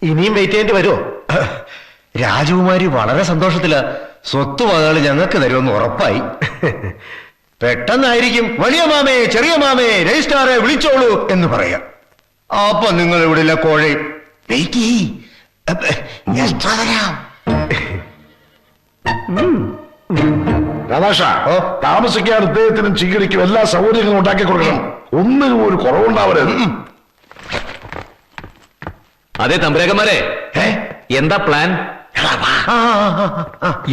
ഇനിയും വെയിറ്റ് ചെയ്യേണ്ടി വരുമോ? രാജകുമാരി വളരെ സന്തോഷത്തിലാ. സ്വത്ത് പങ്കാളി ഞങ്ങൾക്ക് തരുമെന്ന് ഉറപ്പായി. പെട്ടെന്നായിരിക്കും വലിയ മാമേ, ചെറിയ മാമേ, രജിസ്ട്രാറെ വിളിച്ചോളൂ എന്ന് പറയാം. അപ്പൊ നിങ്ങൾ ഇവിടെ കോഴി വെയിറ്റ് ചെയ്യ്. രാധാഷ, താമസിക്കാൻ അദ്ദേഹത്തിനും ചികിടിക്കും എല്ലാ സൗകര്യങ്ങളും ഉണ്ടാക്കി കൊടുക്കണം. ഒന്നിനും ഒരു കുറവുണ്ടാവരുത്. അതെ തമ്പുരാക്കന്മാരെ, എന്താ പ്ലാൻ?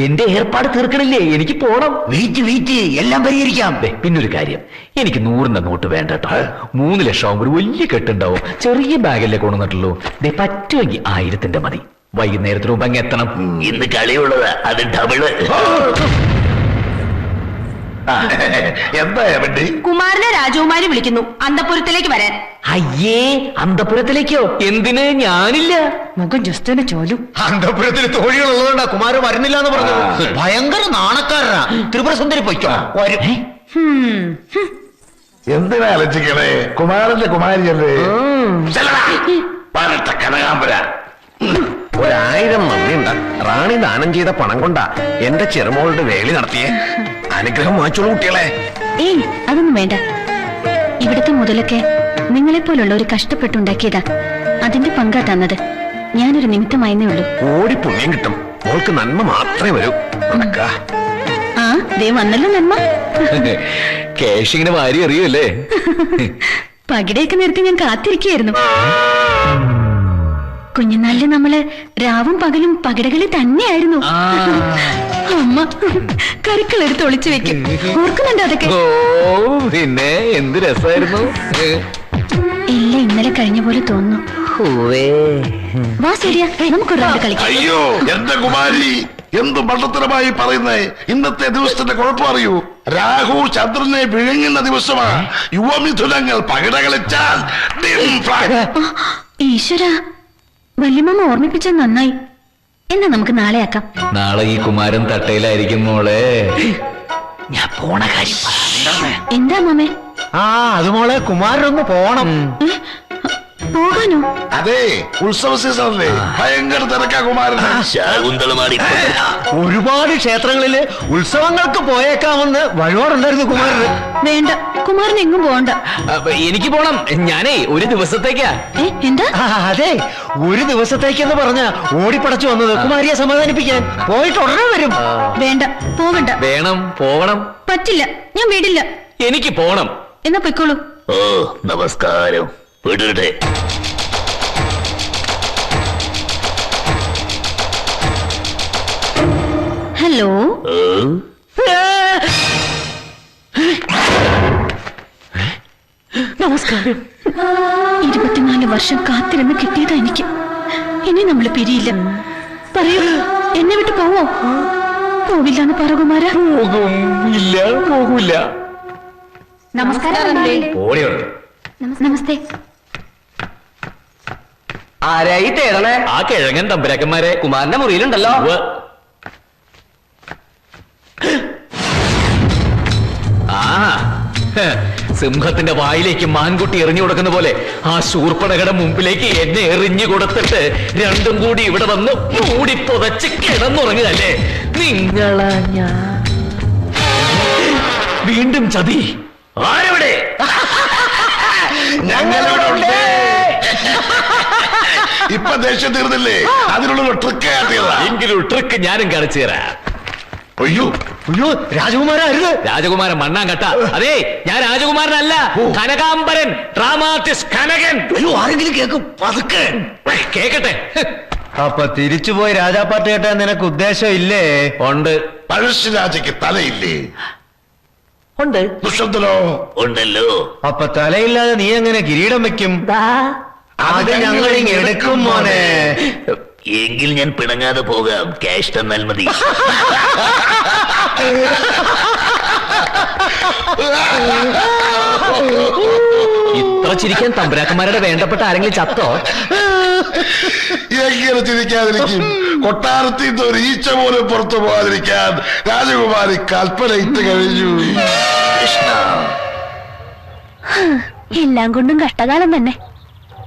എന്റെ ഏർപ്പാട് തീർക്കണില്ലേ? എനിക്ക് പോണം. വെയിറ്റ് എല്ലാം പരിഹരിക്കാം. പിന്നൊരു കാര്യം, എനിക്ക് 100 നോട്ട് വേണ്ട കേട്ടോ. 3 ലക്ഷം ആവുമ്പോൾ ഒരു വലിയ കെട്ടുണ്ടാവും. ചെറിയ ബാഗല്ലേ കൊണ്ടുവന്നിട്ടുള്ളൂ. പറ്റുമെങ്കിൽ 1000ന്റെ മതി. വൈകുന്നേരത്തിന് മുമ്പ് അങ്ങ് എത്തണം. ഇന്ന് കളിയുള്ളത് അത് ഡബിള്. എന്താ കുമാരനെ രാജകുമാരി വിളിക്കുന്നു അന്തപുരത്തിലേക്ക് വരാൻ. അയ്യേ, അന്തപുരത്തിലേക്കോ? എന്തിന്? ഞാനില്ല. മുഖം ജസ്റ്റ് ചോലും. അന്തപുരത്തിൽ തോഴികൾ ഉള്ളതുകൊണ്ടാ കുമാരൻ വരുന്നില്ല എന്ന് പറഞ്ഞത്. ഭയങ്കര നാണക്കാരനാ. ത്രിപുരസുന്ദരി പൊയ്ക്കോ. എന്തിനാ അലച്ചിക്കണേ? കുമാരന്റെ കുമാരിയല്ലേ? കനകാമ്പര 1000 നന്ദിയുണ്ട്. റാണി ദാനം ചെയ്ത പണം കൊണ്ടാ എന്റെ ചെറുമോളുടെ വേലി നടത്തിയേ. അനുഗ്രഹം വാങ്ങിച്ചോളൂ കുട്ടികളെ. ഏയ്, അതൊന്നും വേണ്ട. ഇവിടുത്തെ മുതലൊക്കെ നിങ്ങളെപ്പോലുള്ള ഒരു കഷ്ടപ്പെട്ടുണ്ടാക്കിയതാ. അതിന്റെ പങ്കാ തന്നത്. ഞാനൊരു നിമിത്തമായെന്നേ ഉള്ളൂ. ഓടി പുണ്യം കിട്ടും. മോൾക്ക് നന്മ മാത്രമേ വരൂ. ആ, ദേ വന്നല്ലോ നന്മ. കേശിങ്ങനെ വാരി അറിയൂല്ലേ? പകിടയൊക്കെ നിർത്തി ഞാൻ കാത്തിരിക്കുകയായിരുന്നു. കുഞ്ഞുനാളില് നമ്മള് രാവും പകലും പകിടകളിൽ തന്നെയായിരുന്നു. അമ്മ കരുക്കളെടുത്ത് ഒളിച്ചു വെക്കും. ഓർക്കുന്നുണ്ടോ അതൊക്കെ? ഓ പിന്നെ എന്ത് രസമായിരുന്നു. എല്ലാം ഇന്നലെ കഴിഞ്ഞ പോലെ തോന്നുന്നു. വാ സൂര്യ, നമുക്കൊരു റൗണ്ട് കളിക്കാം. അയ്യോ എന്റെ കുമാരി, എന്ത് മണ്ടത്തരമായി പറയുന്നേ. ഇന്നത്തെ ദിവസത്തിന്റെ കുഴപ്പം അറിയൂ. രാഹു ചന്ദ്രനെ വിഴുങ്ങുന്ന ദിവസമാ. യുവമിഥുനങ്ങൾ പകിട കളിച്ചാൽ ഈശ്വര, വല്യമ്മ ഓർമ്മിപ്പിച്ചത് നന്നായി. എന്നാ നമുക്ക് നാളെ ആക്കാം. നാളെ ഈ കുമാരൻ തട്ടയിലായിരിക്കും മോളെ. ഞാൻ പോണ കാര്യം. എന്താ മാമേ? അത് മോളെ, കുമാരനൊന്ന് പോണം. പോകാനോ? അതെ, ഉത്സവ സീസണല്ലേ. ഭയങ്കര തിരക്കാ കുമാരന്. ശാകുന്തളമാടി ഒരുപാട് ക്ഷേത്രങ്ങളില് ഉത്സവങ്ങൾക്ക് പോയേക്കാമെന്ന് വഴിപാടുണ്ടായിരുന്നു കുമാരന്. വേണ്ട, കുമാരൻ എങ്ങും പോകണ്ട. എനിക്ക് പോണം. ഞാനേ ഒരു ദിവസത്തേക്കാ. എന്താ? അതെ, ഒരു ദിവസത്തേക്കെന്ന് പറഞ്ഞ ഓടിപ്പടച്ചു വന്നത് കുമാരിയെ സമാധാനിപ്പിക്കാൻ. പോയിട്ട് ഉടനെ വരും. വേണ്ട, പോകണ്ട. വേണം, പോകണം. പറ്റില്ല, ഞാൻ വിടില്ല. എനിക്ക് പോണം. എന്നാ പൊയ്ക്കോളൂ. ഓ നമസ്കാരം. വിടട്ടെ. ഹലോ. നമസ്കാരം. 24 വർഷം കാത്തിരുന്ന് കിട്ടിയതാ എനിക്ക്. ഇനി നമ്മൾ പിരിയില്ല. പറയൂ, എന്നെ വിട്ട് പോവോ? പോവില്ലാന്ന് പറ കുമാര. പോകും. ഇല്ല, പോകൂല. നമസ്കാരം. നമസ്തേ. ആരായി തേടണേ? ആ കിഴങ്ങൻ തമ്പുരാക്കന്മാരെ കുമാരന്റെ മുറിയിലുണ്ടല്ലോ. സിംഹത്തിന്റെ വായിലേക്ക് മാൻകുട്ടി എറിഞ്ഞു കൊടുക്കുന്ന പോലെ ആ ശൂർപ്പണകയുടെ മുമ്പിലേക്ക് എന്നെ എറിഞ്ഞു കൊടുത്തിട്ട് രണ്ടും കൂടി ഇവിടെ വന്ന് മൂടി പുതച്ച് കിടന്നുറങ്ങുകയല്ലേ നിങ്ങളാ? ഞാൻ വീണ്ടും ചതി. ആരവിടെ? ഞങ്ങളിവിടെ ഇപ്പൊ ദേഷ്യം തീർന്നില്ലേ? അതിനുള്ള ട്രിക്ക് കാട്ടിയതാ. എങ്കിലും ട്രിക്ക് ഞാനും കാണിച്ചു തരാം. അയ്യോ അയ്യോ, രാജകുമാരരുത്. രാജകുമാരൻ മണ്ണാൻ കട്ട. അതെ, ഞാൻ രാജകുമാരനല്ല, കനകാംബരൻ, ഡ്രാമാറ്റിസ്റ്റ് കനകൻ. അയ്യോ, ആരെങ്കിലും കേൾക്കും. പതുക്കെ കേക്കട്ടെ. അപ്പൊ തിരിച്ചുപോയി രാജാപ്പാട്ട് കേട്ടാൻ നിനക്ക് ഉദ്ദേശം ഇല്ലേ? ഉണ്ട്. പഴശ്ശിരാജയ്ക്ക് തലയില്ലേ? ഉണ്ട്. ദുഷ്യന്തനോ? ഉണ്ടല്ലോ. അപ്പൊ തലയില്ലാതെ നീ എങ്ങനെ കിരീടം വെക്കും? അത് ഞങ്ങളിങ് എടുക്കും മോനെ. എങ്കിൽ ഞാൻ പിണങ്ങാതെ പോകാം. ക്യാഷ് തന്നാൽ മതി. ഇത്ര ചിരിക്കാൻ തമ്പുരാക്കന്മാരുടെ വേണ്ടപ്പെട്ട ആരെങ്കിലും ചത്തോ? എങ്ങനെ ചിരിക്കാതിരിക്കും? കൊട്ടാരത്തിൽ നിന്ന് ഒരു ഈച്ച പോലും പുറത്തു പോകാതിരിക്കാൻ രാജകുമാരി കൽപ്പന ഇട്ട് കഴിഞ്ഞു. എല്ലാം കൊണ്ടും കഷ്ടകാലം തന്നെ.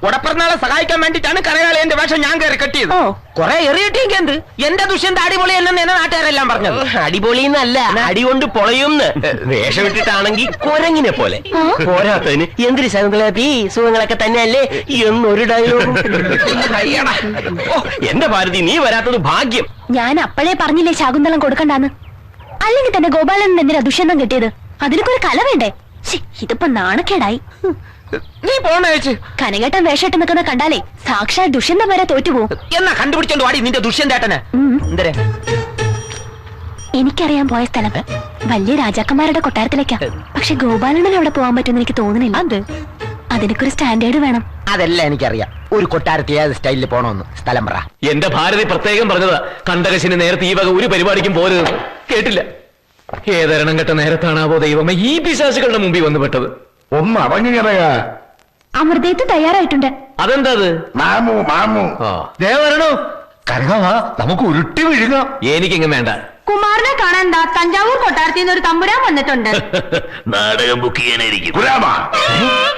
ഉടപ്പിറന്നാളെ സഹായിക്കാൻ വേണ്ടിട്ടാണ് കരകാളയന്റെ വേഷം ഞാൻ കയറി കെട്ടിയത്. കുറെ എറിയിട്ടെങ്കിൽ എന്ത്, എന്റെ ദുഷ്യന്റെ അടിപൊളി എന്നെ നാട്ടുകാരെല്ലാം പറഞ്ഞത്. അടിപൊളിന്നല്ല, അടി കൊണ്ട് പൊളയുംന്ന്. വേഷം ഇട്ടിട്ടാണെങ്കിൽ കുരങ്ങിനെ പോലെ. പോരാത്തതിന് എന്തൊരു സുഖങ്ങളൊക്കെ തന്നെയല്ലേ എന്നൊരു ഡയലോഗും. എന്റെ ഭാരതി, നീ വരാത്തത് ഭാഗ്യം. ഞാൻ അപ്പോഴേ പറഞ്ഞില്ലേ ശാകുന്തളം കൊടുക്കണ്ടാന്ന്. അല്ലെങ്കിൽ തന്നെ ഗോപാലൻ എന്തിനാ ദുഷ്യന്തം കിട്ടിയത്? അതിനൊക്കെ ഒരു കല വേണ്ടേ? ഇതിപ്പോ നാണക്കേടായി. നീ പോണേച്ച് കനകേട്ടൻ വേഷമിട്ട് നിൽക്കുന്ന കണ്ടാലേ സാക്ഷാൽ ദുഷ്യന്തം വരെ തോറ്റുപോകും. എന്നാ കണ്ടുപിടിച്ചോണ്ട് വാടി നിന്റെ ദുഷ്യന്തേട്ടനെ. എന്തരെ? എനിക്കറിയാൻ പോയ സ്ഥലം വലിയ രാജാക്കന്മാരുടെ കൊട്ടാരത്തിലേക്കാ. പക്ഷെ ഗോപാലണ്ണൻ അവിടെ പോകാൻ പറ്റുമെന്ന് എനിക്ക് തോന്നുന്നില്ല. അതിനൊക്കെ ഒരു സ്റ്റാൻഡേർഡ് വേണം. അതെല്ലാം എനിക്കറിയാം. ഒരു കൊട്ടാരത്തിൽ ഏത് സ്റ്റൈലിൽ പോണോന്ന് സ്ഥലം പറ. എന്റെ ഭാരതി പ്രത്യേകം പറഞ്ഞതാ, കണ്ടകശിന് നേരത്തെ ഈ വക ഒരു പരിപാടിക്കും പോരുത്. കേട്ടില്ല. ഏതരണം കെട്ട നേരത്താണാവോ ദൈവമേ ഈ പിശാചുകളുടെ മുമ്പിൽ വന്നു പെട്ടത്. ഒന്ന് അടങ്ങിറങ്ങ. അമൃതയത്ത് തയ്യാറായിട്ടുണ്ട്. അതെന്താ അത്? മാമു മാമു ദേവരണോ കനകവാ, നമുക്ക് ഉരുട്ടി വിഴുങ്ങാം. എനിക്കിങ്ങ് വേണ്ട. കുമാരനെ കാണാൻ ദാ തഞ്ചാവൂർ കൊട്ടാരത്തിൽ നിന്ന് ഒരു തമ്പുരാൻ വന്നിട്ടുണ്ട്. നാടകം ബുക്ക് ചെയ്യാനായിരിക്കും. കുരാമ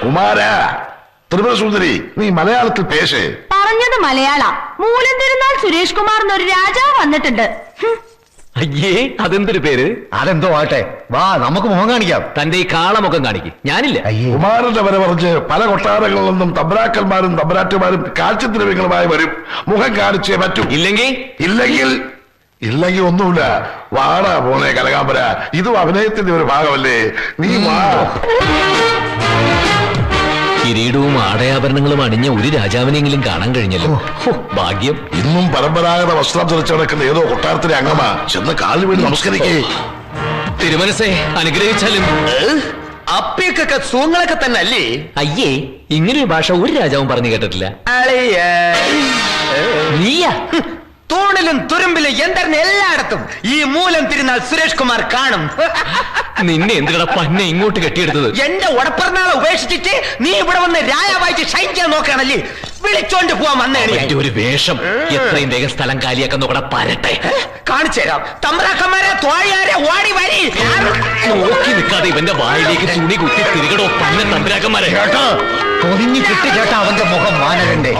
കുമാര ത്രിപുര സുന്ദരി, നീ മലയാളത്തിൽ പേശേ. പറഞ്ഞത് മലയാള. മൂലം തിരുനാൾ സുരേഷ് കുമാർ എന്നൊരു രാജാവ് വന്നിട്ടുണ്ട്. അയ്യേ, അതെന്തൊരു പേര്? അതെന്തോ ആട്ടെ, വാ നമുക്ക് മുഖം കാണിക്കാം. തന്റെ ഈ കാളമുഖം കാണിക്കും. ഞാനില്ല. കുമാരന്റെ വരെ പറഞ്ഞ് പല കൊട്ടാരങ്ങളിൽ നിന്നും തബ്രാക്കന്മാരും തബ്രാറ്റുമാരും കാഴ്ചദ്രവ്യങ്ങളുമായി വരും. മുഖം കാണിച്ചേ പറ്റൂ. ഇല്ലെങ്കിൽ ഒന്നുമില്ല. വാടാ പോണേ കനകാംബര, ഇതും അഭിനയത്തിന്റെ ഒരു ഭാഗമല്ലേ. നീ വാ. കിരീടവും ആടയാഭരണങ്ങളും അണിഞ്ഞ ഒരു രാജാവിനെങ്കിലും കാണാൻ കഴിഞ്ഞല്ലോ. ഭാഗ്യം. ഇന്നും പരമ്പരാഗത വസ്ത്രം ധരിച്ചു നടക്കുന്ന ഏതോ കൊട്ടാരത്തിലെ അംഗമാ. ചെന്ന് കാലിൽ വീണ് നമസ്കരിക്കേ. തിരുമനസേ അനുഗ്രഹിച്ചാലും. അപ്പിയൊക്കെ സുഖങ്ങളൊക്കെ തന്നെ അല്ലേ? അയ്യേ, ഇങ്ങനൊരു ഭാഷ ഒരു രാജാവും പറഞ്ഞു കേട്ടിട്ടില്ല. നീയാ? തൂണിലും തുരുമ്പിലും യന്ത്രന് എല്ലായിടത്തും ഈ മൂലം തിരുനാൾ സുരേഷ് കുമാർ കാണും. നിന്നെ എന്തിനാ പന്നെ ഇങ്ങോട്ട് കെട്ടിയെടുത്തത്? എന്റെ ഉടപ്പിറന്നാളെ ഉപേക്ഷിച്ചിട്ട് നീ ഇവിടെ വന്ന് രാജാവായിട്ട് ഷൈൻ ചെയ്യാൻ നോക്കുകയാണല്ലേ? വിളിച്ചോണ്ട് പോവാൻ വന്നേ. ഒരു വേഷം എത്രയും വേഗം സ്ഥലം കാലിയാക്കാൻ നോക്കട പരട്ടെ. കാണിച്ചു തരാം. തമ്പ്രാക്കന്മാരെ തോഴിയാരെ ഓടി വരി. നോക്കി നിൽക്കാതെ ഇവന്റെ വായിലേക്ക് തുണി കുത്തി തിരികടോ പന്ന തമ്പ്രാക്കന്മാരെ. ചേട്ടാ പൊതിഞ്ഞു കിട്ടി ചേട്ടാ അവന്റെ മുഖം മാനകന്റെ.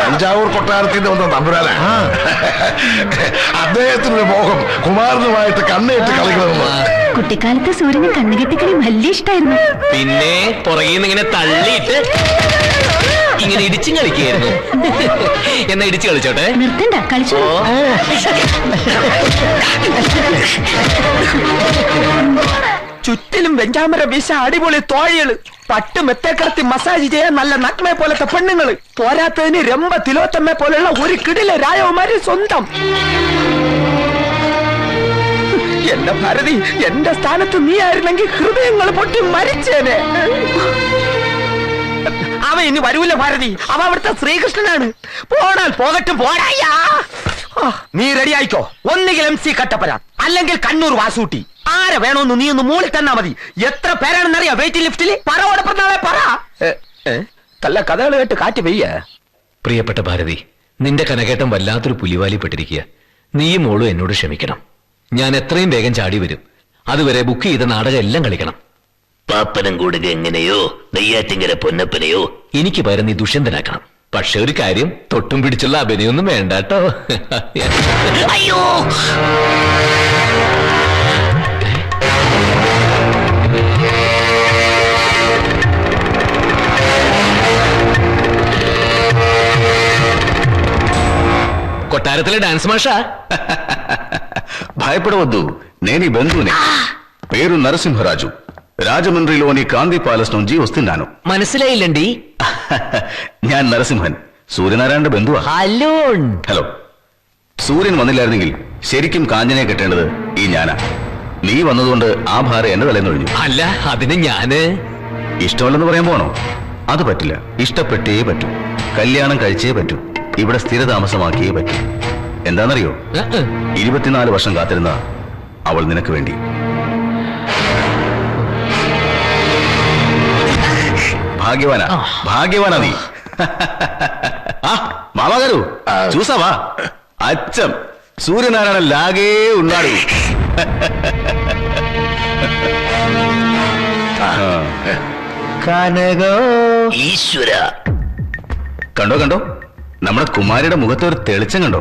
തഞ്ചാവൂർ കൊട്ടാരത്തിന്റെ ഒന്നും തമ്പുരാന. അദ്ദേഹത്തിനൊരു മോഹം കുമാരനുമായിട്ട് കണ്ണേറ്റ് കളിക്കണമെന്ന്. കുട്ടിക്കാലത്ത് സൂര്യന് കണ്ണുകെട്ടിക്കളി വലിയ ഇഷ്ടായിരുന്നു. പിന്നെ പുറകിൽ ഇങ്ങനെ തള്ളിയിട്ട് ഇങ്ങനെ ഇടിച്ചും കളിക്കുകയായിരുന്നു. എന്നാ ഇടിച്ചു കളിച്ചോട്ടെ. നിർത്തണ്ട, കളിച്ചോ. ചുറ്റിലും വെഞ്ചാമര വീശ അടിപൊളി തോഴികള്, പട്ട് മെത്തേക്കടത്തി മസാജ് ചെയ്യാൻ നല്ല നഗ്മയെ പോലത്തെ പെണ്ണുങ്ങള്, പോരാത്തതിന് രംഭ തിലോത്തമ്മയെ പോലുള്ള ഒരു കിടിലെ രാജകുമാരി സ്വന്തം. എന്റെ ഭാരതി, എന്റെ സ്ഥാനത്ത് നീ ആയിരുന്നെങ്കിൽ ഹൃദയങ്ങൾ പൊട്ടി മരിച്ചേനെ. അവൻ ഇനി വരൂല ഭാരതി, അവ അവിടുത്തെ ശ്രീകൃഷ്ണനാണ്. പോണാൽ പോകട്ടും പോരായ്യാ. നീ റെഡി ആയിക്കോ. ഒന്നുകിൽ MC കട്ടപ്പന, അല്ലെങ്കിൽ കണ്ണൂർ വാസൂട്ടി. ആരെ വേണോന്ന് നീ ഒന്ന് മൂളി തന്നാ മതി. എത്ര പേരാണെന്നറിയാ വെയിറ്റ് ലിഫ്റ്റില്? പറ ഓടപ്പെടുന്നാളെ പറ. കല്ല കഥകൾ കേട്ട് കാറ്റ് പെയ്യ. പ്രിയപ്പെട്ട ഭാരതി, നിന്റെ കനകേട്ടം വല്ലാത്തൊരു പുലിവാലിപ്പെട്ടിരിക്കുക. നീയും മോളും എന്നോട് ക്ഷമിക്കണം. ഞാൻ എത്രയും വേഗം ചാടി വരും. അതുവരെ ബുക്ക് ചെയ്ത നാടകം എല്ലാം കളിക്കണം. പാപ്പനം കൂടുക എങ്ങനെയോ നെയ്യാറ്റിങ്കര പൊന്നപ്പനെയോ എനിക്ക് പകരം നീ ദുഷ്യന്തനാക്കണം. പക്ഷെ ഒരു കാര്യം, തൊട്ടും പിടിച്ചുള്ള അഭിനയൊന്നും വേണ്ട കേട്ടോ. അയ്യോ, కొట్టారతలే డాన్స్ మాషా. భయపడవద్దు, నేనీ బంధువుని. పేరు నరసింహరాజు. రాజమండ్రిలోని కాంతి పాలస్ నుంచి వస్తున్నాను. മനസ്സിലായില്ലണ്ടി. ഞാൻ നരസിംഹൻ, സൂര്യനാരായണന്റെ ബന്ധുവാ. ഹലോ. ഹലോ. സൂര്യൻ വന്നില്ലായിരുന്നെങ്കിൽ ശരിക്കും കാഞ്ചനെ കെട്ടേണ്ടത് ഈ ഞാനാ. നീ വന്നതുകൊണ്ട് ആ ഭാരം എന്റെ തലേന്നൊഴിഞ്ഞു. അല്ല, അതിന് ഞാന് ഇഷ്ടമല്ലെന്ന് പറയാൻ പോണോ? അത് പറ്റില്ല. ഇഷ്ടപ്പെട്ടേ പറ്റൂ. കല്യാണം കഴിച്ചേ പറ്റൂ. ഇവിടെ സ്ഥിരതാമസമാക്കിയേ പറ്റൂ. എന്താണെന്നറിയോ? 24 വർഷം കാത്തിരുന്ന അവൾ നിനക്ക് വേണ്ടി. భాగ్యవానా నీ. మామగారు చూసావా, അച്ഛം സൂര്യനാരായണ ലാഗേ ഉണ്ടാടൂ. കനകോ ഈശ്വര, കണ്ടോ കണ്ടോ, നമ്മുടെ കുമാരിയുടെ മുഖത്ത് ഒരു തെളിച്ചം കണ്ടോ?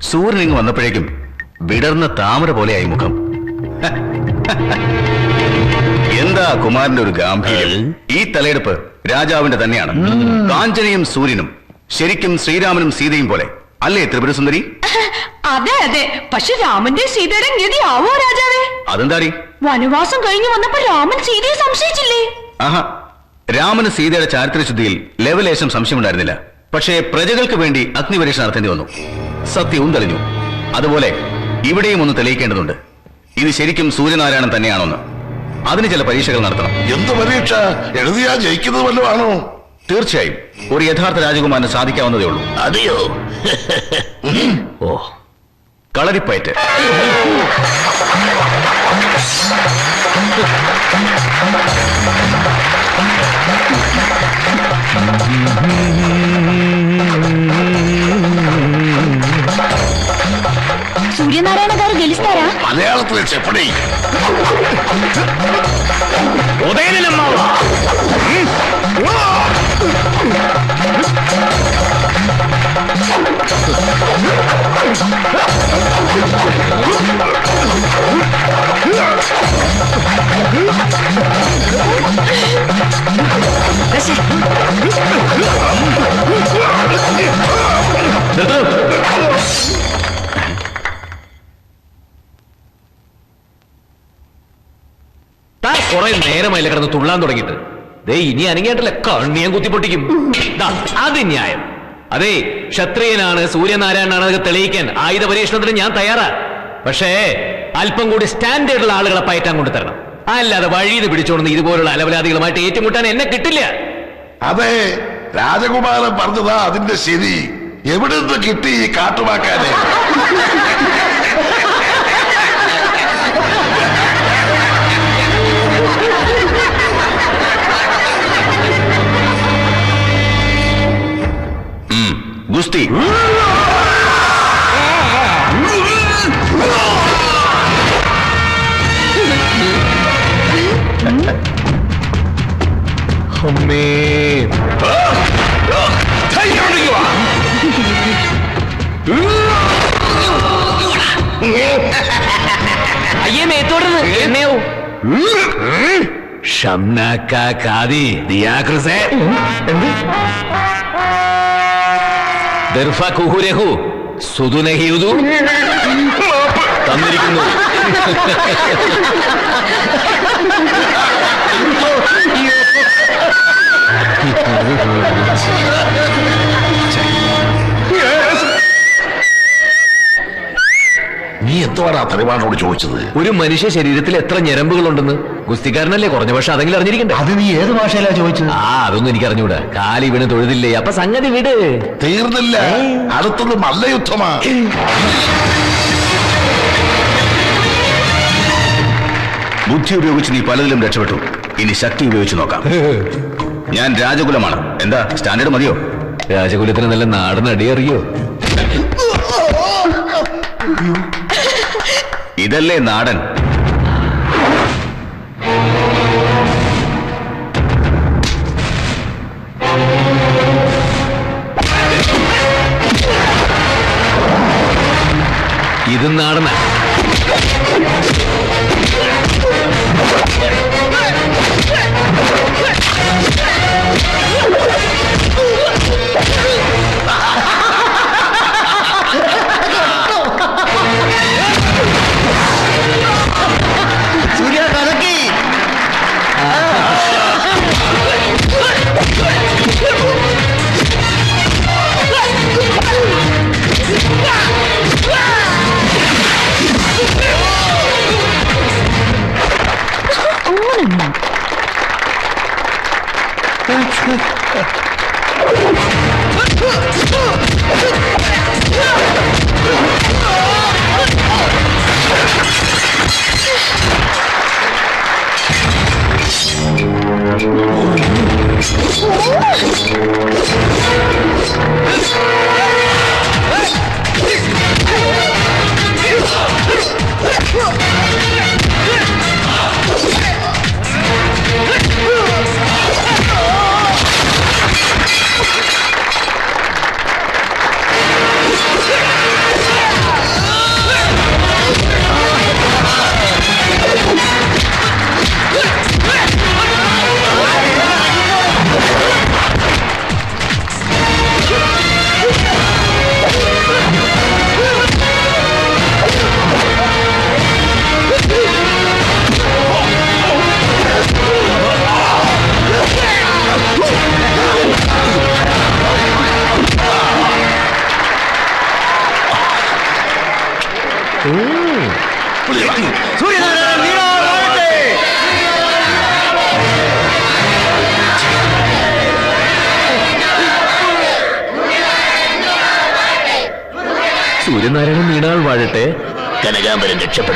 സൂര്യൻ ഇങ്ങ് വന്നപ്പോഴേക്കും വിടർന്ന താമര പോലെയായി മുഖം. എന്താ കുമാരന്റെ ഒരു ഗാംഭീര്യം! ഈ തലയെടുപ്പ് രാജാവിന്റെ തന്നെയാണ്. കാഞ്ചനയും സൂര്യനും ശരിക്കും ശ്രീരാമനും സീതയും പോലെ അല്ലേ ത്രിപുരസുന്ദരി? അതെ അതെ, പക്ഷെ രാമന്റെ സീതയുടെ ഗതിയാവോ രാജാവേ? അതെന്താടി? വനവാസം കഴിഞ്ഞു വന്നപ്പോ രാമൻ സീതയെ സംശയിച്ചില്ലേ? ആഹാ, രാമന് സീതയുടെ ചാരിത്രശുദ്ധിയിൽ ലെവലേശം സംശയമുണ്ടായിരുന്നില്ല. പക്ഷേ പ്രജകൾക്ക് വേണ്ടി അഗ്നിപരീക്ഷ നടത്തേണ്ടി വന്നു. സത്യവും തെളിഞ്ഞു. അതുപോലെ ഇവിടെയും ഒന്ന് തെളിയിക്കേണ്ടതുണ്ട്. ഇത് ശരിക്കും സൂര്യനാരായണൻ തന്നെയാണോന്ന്. അതിന് ചില പരീക്ഷകൾ നടത്തണം. എന്ത് പരീക്ഷ? എഴുതിയാ ജയിക്കുന്നത് വല്ലതും ആണോ? തീർച്ചയായും ഒരു യഥാർത്ഥ രാജകുമാരന് സാധിക്കാവുന്നതേ ഉള്ളൂ. അതെയോ? ഓ, കളരിപ്പയറ്റ്. సూర్యనారాయణ గారు గెలుస్తారా? മലയാളത്തിലെ ചെപ്പടി. താൻ കുറെ നേരമായില്ല കിടന്ന് തുള്ളാൻ തുടങ്ങിയിട്ട്. ദേ ഇനി അനങ്ങിയായിട്ടല്ല കണ്ണിയാൻ കുത്തിപ്പൊട്ടിക്കും. അത് ന്യായം. അതെ, ക്ഷത്രിയനാണ് സൂര്യനാരായണനാണ് അതൊക്കെ തെളിയിക്കാൻ ആയുധ പരീക്ഷണത്തിന് ഞാൻ തയ്യാറാ. പക്ഷേ അല്പം കൂടി സ്റ്റാൻഡേർഡുള്ള ആളുകളെ പയറ്റാൻ കൊണ്ട് തരണം. അല്ലാതെ വഴിയിൽ പിടിച്ചോടുന്ന ഇതുപോലുള്ള അലവലാദികളുമായിട്ട് ഏറ്റുമുട്ടാൻ എന്നെ കിട്ടില്ല. അതെ, രാജകുമാരൻ പറഞ്ഞതാ അതിന്റെ ശരി. എവിടെ നിന്ന് കിട്ടി ഈ കാട്ടുവാക്കാനെ? ഗുസ്തി. അയ്യേ മേത്തോടുന്ന് എന്നെയോ ഷംനാക്കാതി ദിയാക്രിസേ ദർഫ കുഹുരഹു സുദുനഹിയുദു തന്നിരിക്കുന്നു. നീ എന്തോടാ തെളിവാണോട് ചോദിച്ചത്? ഒരു മനുഷ്യ ശരീരത്തിൽ എത്ര ഞരമ്പുകളുണ്ടെന്ന് ഗുസ്തിക്കാരനല്ലേ കുറഞ്ഞ പക്ഷെ അതെങ്കിലും അറിഞ്ഞിരിക്കണ്ടേ? അത് നീ ഏത് ഭാഷയിലാ ചോദിച്ചത്? അതൊന്നും എനിക്ക് അറിഞ്ഞൂടാ. കാലി വീണ് തൊഴുതില്ലേ, അപ്പൊ സംഗതി വിട്. തീർന്നില്ല, അടുത്തത് മല്ലയുദ്ധമാ. ബുദ്ധി ഉപയോഗിച്ച് നീ പലതിലും രക്ഷപ്പെട്ടു. ഇനി ശക്തി ഉപയോഗിച്ച് നോക്കാം. ഞാൻ രാജകുലമാണ്. എന്താ സ്റ്റാൻഡേർഡ് മതിയോ? രാജകുലത്തിന് നല്ല നാടൻ അടിയറിയോ? ഇതല്ലേ നാടൻ. ഇത് നാടന. സൂര്യ കലക്കി. സൂര്യനാരായണ നീണാൾ വാഴട്ടെ. സൂര്യനാരായണൻ നീണാൾ വാഴട്ടെ. കനകാംബരം രക്ഷപ്പെടും.